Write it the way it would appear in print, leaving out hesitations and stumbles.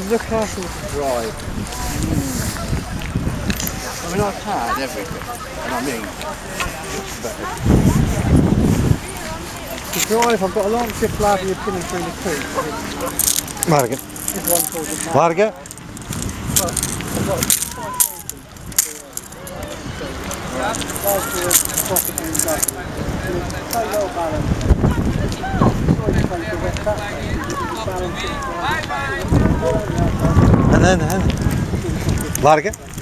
Look how I can drive. I mean, I've had everything, and I mean, to drive, I've got a long shift lab you're pinning through the two. Larga. This one called the Larga. And then, larga.